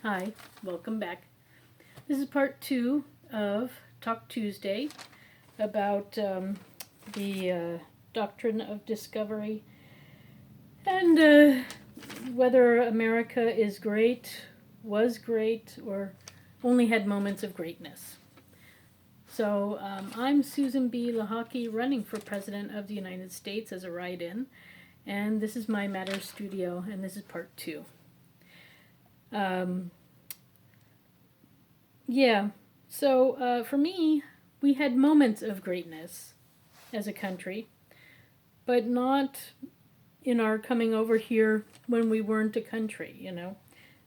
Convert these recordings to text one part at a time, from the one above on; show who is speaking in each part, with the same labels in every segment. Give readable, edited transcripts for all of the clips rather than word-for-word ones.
Speaker 1: Hi, welcome back. This is part 2 of Talk Tuesday about the Doctrine of Discovery and whether America is great, was great, or only had moments of greatness. So I'm Susan B Lochocki, running for President of the United States as a write-in, and this is my Matter Studio, and this is part 2. So for me, we had moments of greatness as a country, but not in our coming over here when we weren't a country,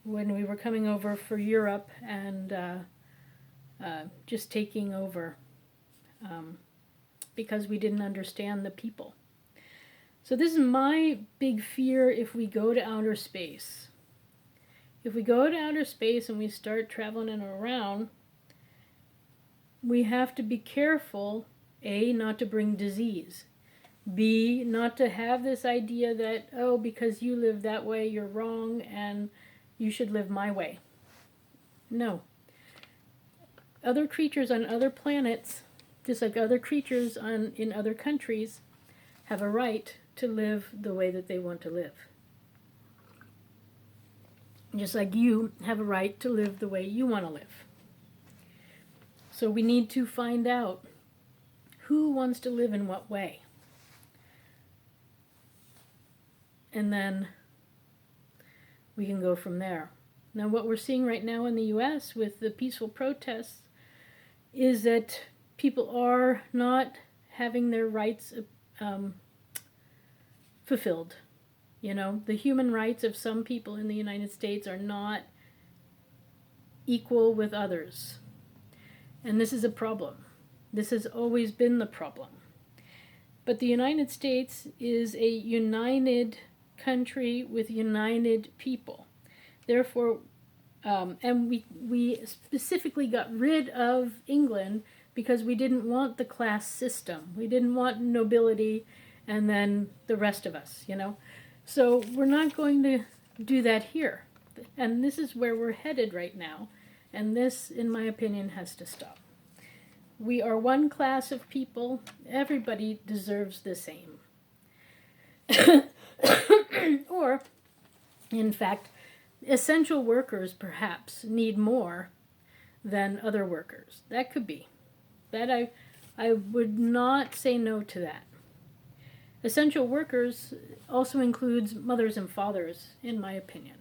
Speaker 1: when we were coming over for Europe and just taking over because we didn't understand the people. So this is my big fear if we go to outer space. If we go to outer space and we start traveling around, we have to be careful, A, not to bring disease. B, not to have this idea that, oh, because you live that way, you're wrong and you should live my way. No. Other creatures on other planets, just like other creatures in other countries, have a right to live the way that they want to live. Just like you have a right to live the way you want to live. So we need to find out who wants to live in what way. And then we can go from there. Now what we're seeing right now in the US with the peaceful protests is that people are not having their rights fulfilled. The human rights of some people in the United States are not equal with others. And this is a problem. This has always been the problem. But the United States is a united country with united people. Therefore, and we specifically got rid of England because we didn't want the class system. We didn't want nobility and then the rest of us, So we're not going to do that here. And this is where we're headed right now. And this, in my opinion, has to stop. We are one class of people. Everybody deserves the same. Or, in fact, essential workers perhaps need more than other workers. That could be. That I would not say no to that. Essential workers also includes mothers and fathers, in my opinion,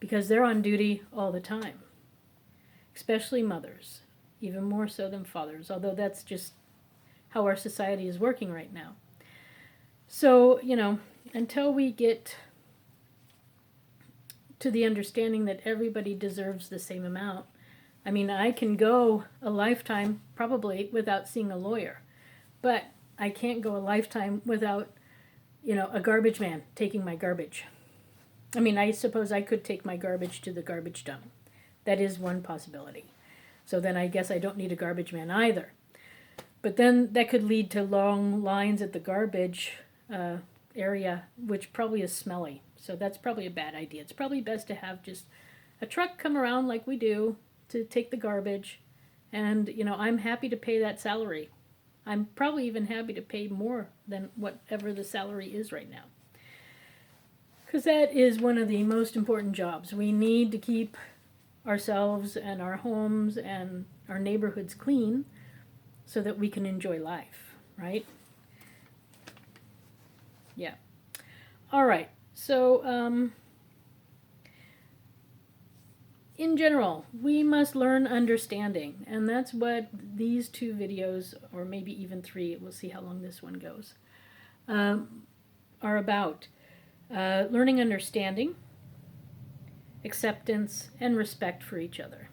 Speaker 1: because they're on duty all the time, especially mothers, even more so than fathers, although that's just how our society is working right now. So, until we get to the understanding that everybody deserves the same amount, I can go a lifetime probably without seeing a lawyer, but I can't go a lifetime without, a garbage man taking my garbage. I suppose I could take my garbage to the garbage dump. That is one possibility. So then I guess I don't need a garbage man either. But then that could lead to long lines at the garbage area, which probably is smelly. So that's probably a bad idea. It's probably best to have just a truck come around like we do to take the garbage. And, I'm happy to pay that salary. I'm probably even happy to pay more than whatever the salary is right now. Because that is one of the most important jobs. We need to keep ourselves and our homes and our neighborhoods clean so that we can enjoy life, right? Yeah. All right. So, in general, we must learn understanding, and that's what these 2 videos, or maybe even 3, we'll see how long this one goes, are about. Learning understanding, acceptance, and respect for each other.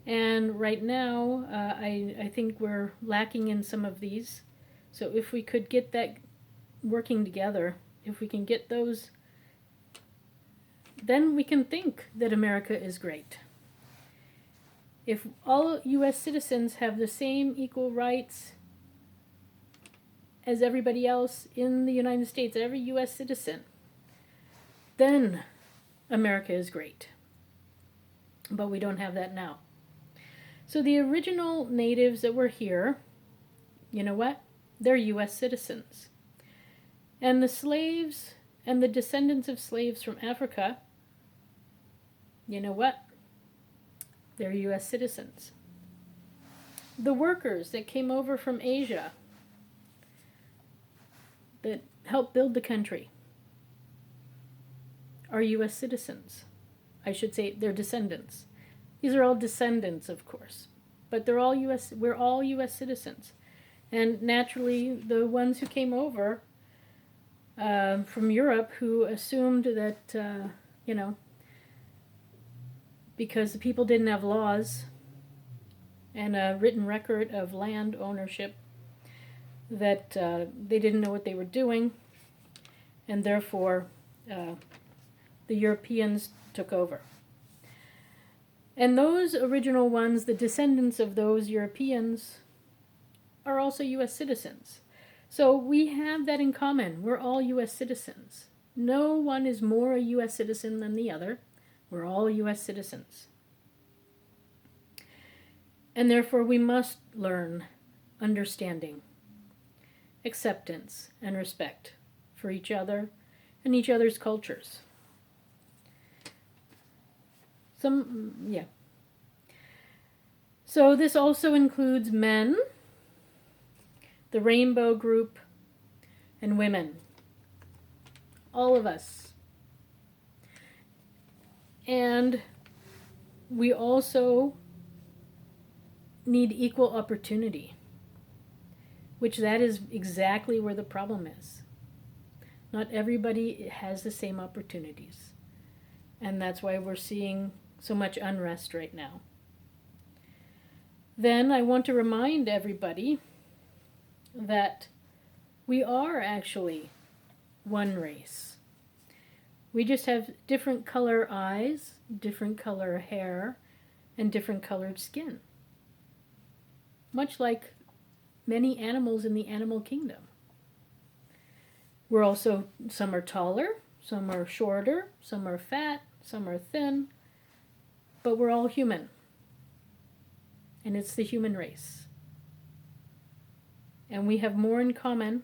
Speaker 1: And right now, I think we're lacking in some of these. So if we could get that working together, if we can get those, then we can think that America is great. If all U.S. citizens have the same equal rights as everybody else in the United States, every U.S. citizen, then America is great. but we don't have that now. So the original natives that were here, you know what? They're U.S. citizens. And the slaves and the descendants of slaves from Africa, you know what? They're U.S. citizens. The workers that came over from Asia that helped build the country are U.S. citizens. I should say they're descendants. These are all descendants, of course, but they're all U.S. We're all U.S. citizens, and naturally, the ones who came over from Europe, who assumed that because the people didn't have laws and a written record of land ownership, that they didn't know what they were doing, and therefore the Europeans took over. And those original ones, the descendants of those Europeans, are also U.S. citizens. So we have that in common. We're all U.S. citizens. No one is more a U.S. citizen than the other. We're all U.S. citizens. And therefore we must learn understanding, acceptance, and respect for each other and each other's cultures. So this also includes men, the rainbow group, and women. All of us. And we also need equal opportunity, which that is exactly where the problem is. Not everybody has the same opportunities. And that's why we're seeing so much unrest right now. Then I want to remind everybody that we are actually one race. We just have different color eyes, different color hair, and different colored skin. Much like many animals in the animal kingdom. We're also, some are taller, some are shorter, some are fat, some are thin, but we're all human. And it's the human race. And we have more in common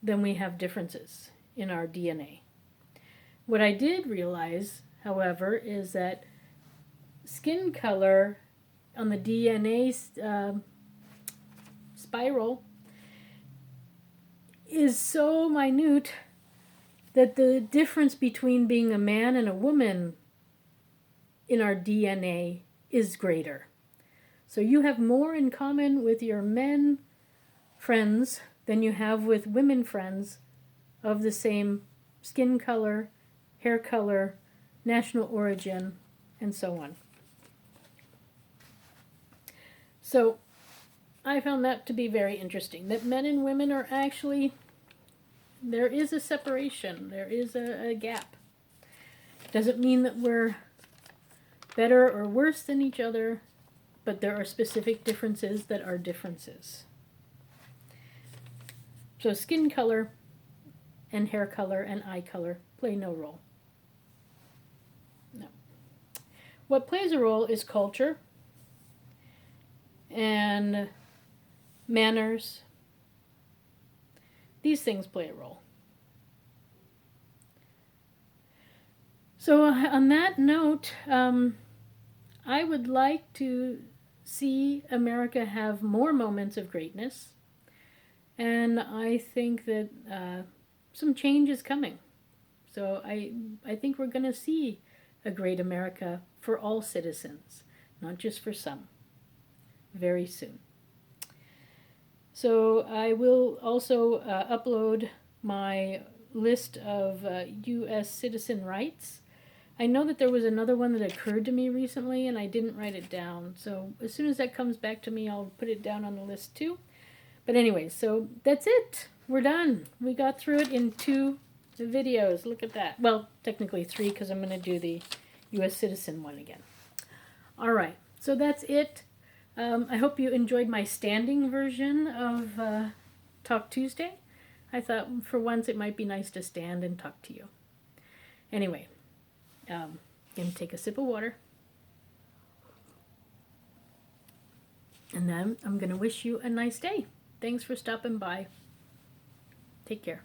Speaker 1: than we have differences in our DNA. What I did realize, however, is that skin color on the DNA spiral is so minute that the difference between being a man and a woman in our DNA is greater. So you have more in common with your men friends than you have with women friends of the same skin color, hair color, national origin, and so on. So I found that to be very interesting, that men and women are actually, there is a separation, there is a gap. Doesn't mean that we're better or worse than each other, but there are specific differences that are differences. So skin color and hair color and eye color play no role. No. What plays a role is culture and manners. These things play a role. So on that note, I would like to see America have more moments of greatness, and I think that some change is coming. So I think we're going to see a great America for all citizens, not just for some, very soon. So I will also upload my list of U.S. citizen rights. I know that there was another one that occurred to me recently, and I didn't write it down. So as soon as that comes back to me, I'll put it down on the list too. But anyway, so that's it. We're done. We got through it in 2 videos. Look at that. Well, technically 3, because I'm going to do the U.S. citizen one again. All right. So that's it. I hope you enjoyed my standing version of Talk Tuesday. I thought for once it might be nice to stand and talk to you. Anyway. Gonna take a sip of water. And then I'm gonna wish you a nice day. Thanks for stopping by. Take care.